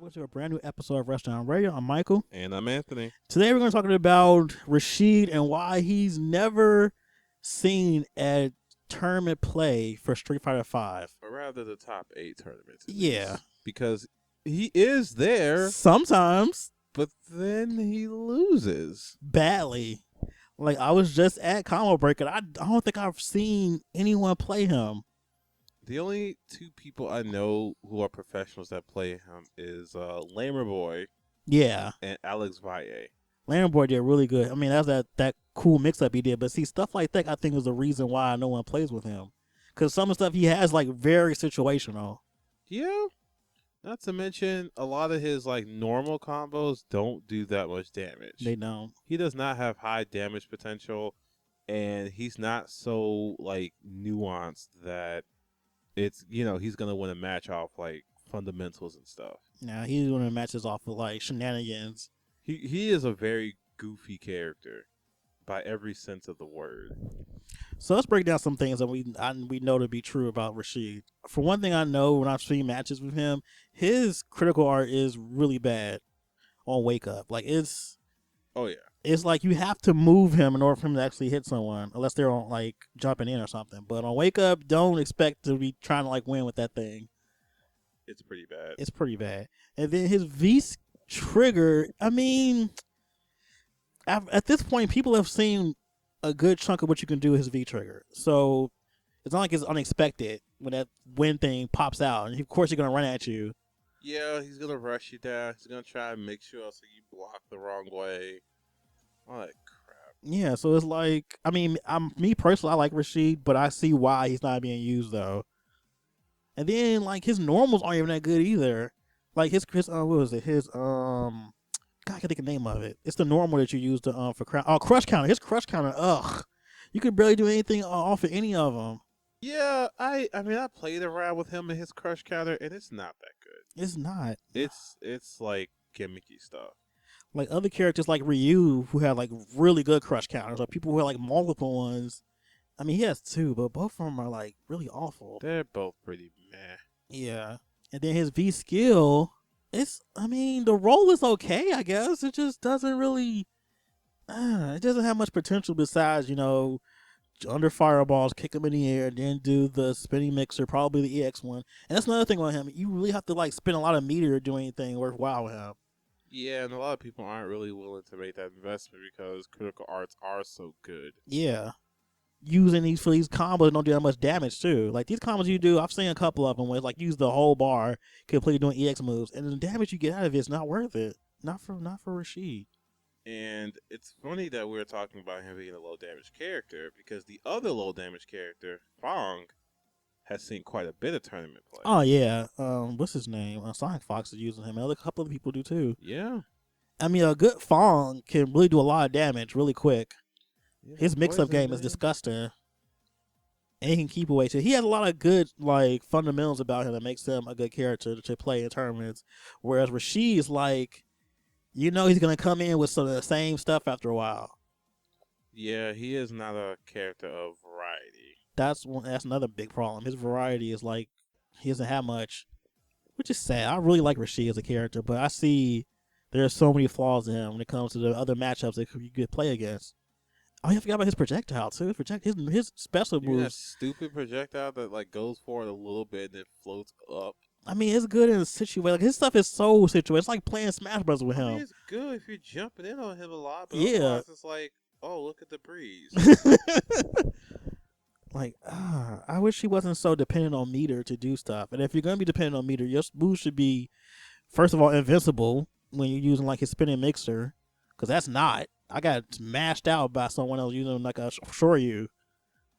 welcome to a brand new episode of Restaurant Radio. I'm Michael. And I'm Anthony. Today we're going to talk about Rashid and why he's never seen at tournament play for Street Fighter V. Or rather, the top 8 tournaments. Yeah. Least, because he is there. Sometimes. But then he loses. Badly. Like, I was just at Combo Breaker. I don't think I've seen anyone play him. The only 2 people I know who are professionals that play him is Lamer Boy. Yeah. And Alex Valle. Lamer Boy did really good. I mean, that's that cool mix-up he did. But see, stuff like that I think is the reason why no one plays with him. Because some of the stuff he has, like, very situational. Yeah. Not to mention, a lot of his, like, normal combos don't do that much damage. They don't. He does not have high damage potential. And he's not so, like, nuanced that it's, he's going to win a match off, like, fundamentals and stuff. Now, he's winning matches off of, like, shenanigans. He is a very goofy character by every sense of the word. So let's break down some things that we know to be true about Rashid. For one thing, I know when I've seen matches with him, his critical art is really bad on Wake Up. Like, it's... Oh, yeah. It's like you have to move him in order for him to actually hit someone, unless they're on, like, jumping in or something. But on Wake Up, don't expect to be trying to, like, win with that thing. It's pretty bad. It's pretty bad. And then his V trigger, I mean, at this point, people have seen a good chunk of what you can do with his V trigger. So it's not like it's unexpected when that win thing pops out. And of course, he's going to run at you. Yeah, he's going to rush you down. He's going to try and make sure so you block the wrong way. All that crap. Yeah, so it's like, I mean, me personally, I like Rashid, but I see why he's not being used, though. And then, like, his normals aren't even that good either. Like, his what was it? His, God, I can't think of the name of it. It's the normal that you use to, for crush counter. His crush counter, ugh. You could barely do anything off of any of them. Yeah, I mean, I played around with him and his crush counter, and it's not that good. It's not. It's like gimmicky stuff. Like other characters like Ryu who have like really good crush counters, or people who have like multiple ones. I mean, he has 2, but both of them are like really awful. They're both pretty meh. Yeah. And then his V skill, I mean, the roll is okay, I guess. It just doesn't really, it doesn't have much potential besides, under fireballs, kick him in the air, then do the spinning mixer, probably the EX one. And that's another thing with him. You really have to like spend a lot of meter to do anything worthwhile with him. Yeah, and a lot of people aren't really willing to make that investment because critical arts are so good. Yeah. Using these for these combos don't do that much damage too. Like these combos you do, I've seen a couple of them where it's like use the whole bar, completely doing EX moves, and the damage you get out of it is not worth it. Not for Rashid. And it's funny that we're talking about him being a low damage character because the other low damage character, Fong, has seen quite a bit of tournament play. Oh yeah, what's his name? Sonic Fox is using him. A couple of people do too. Yeah. I mean, a good Fong can really do a lot of damage really quick. Yeah, his mix-up game is disgusting. And he can keep away too. He has a lot of good like fundamentals about him that makes him a good character to play in tournaments. Whereas Rashid's like, he's gonna come in with some of the same stuff after a while. Yeah, he is not a character of variety. That's another big problem. His variety is like he doesn't have much, which is sad. I really like Rashid as a character, but I see there's so many flaws in him when it comes to the other matchups that you could play against. Oh, I forgot about his projectile too. His special moves. That stupid projectile that like goes forward a little bit and then floats up. I mean, it's good in a situation. Like his stuff is so situated. It's like playing Smash Bros with him. I mean, it's good if you're jumping in on him a lot, but yeah, otherwise it's like, oh, look at the breeze. Like, I wish he wasn't so dependent on meter to do stuff. And if you're going to be dependent on meter, your move should be, first of all, invincible when you're using like his spinning mixer. Because that's not. I got mashed out by someone else using like a Shoryu.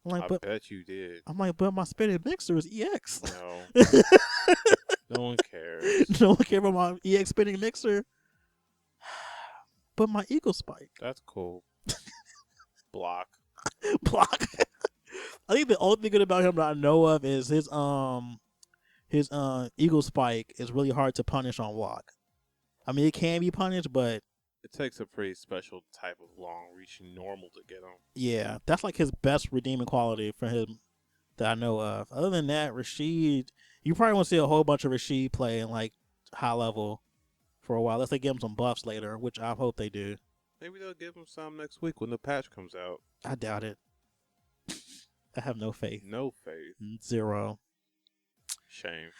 I'm like, I bet you did. I'm like, but my spinning mixer is EX. No. No one cares. No one cares about my EX spinning mixer. But my Eagle Spike. That's cool. Block. I think the only thing good about him that I know of is his Eagle Spike is really hard to punish on walk. I mean, it can be punished, but it takes a pretty special type of long-reaching normal to get him. Yeah, that's like his best redeeming quality for him that I know of. Other than that, Rashid, you probably won't see a whole bunch of Rashid play in like high level. for a while. Unless they give him some buffs later, which I hope they do. Maybe they'll give him some next week when the patch comes out. I doubt it. I have no faith. No faith. Zero. Shame.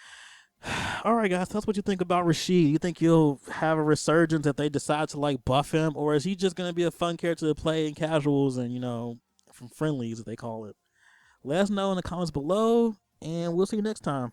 All right, guys. Tell us what you think about Rashid. You think he'll have a resurgence if they decide to like buff him, or is he just gonna be a fun character to play in casuals and from friendlies, as they call it? Let us know in the comments below, and we'll see you next time.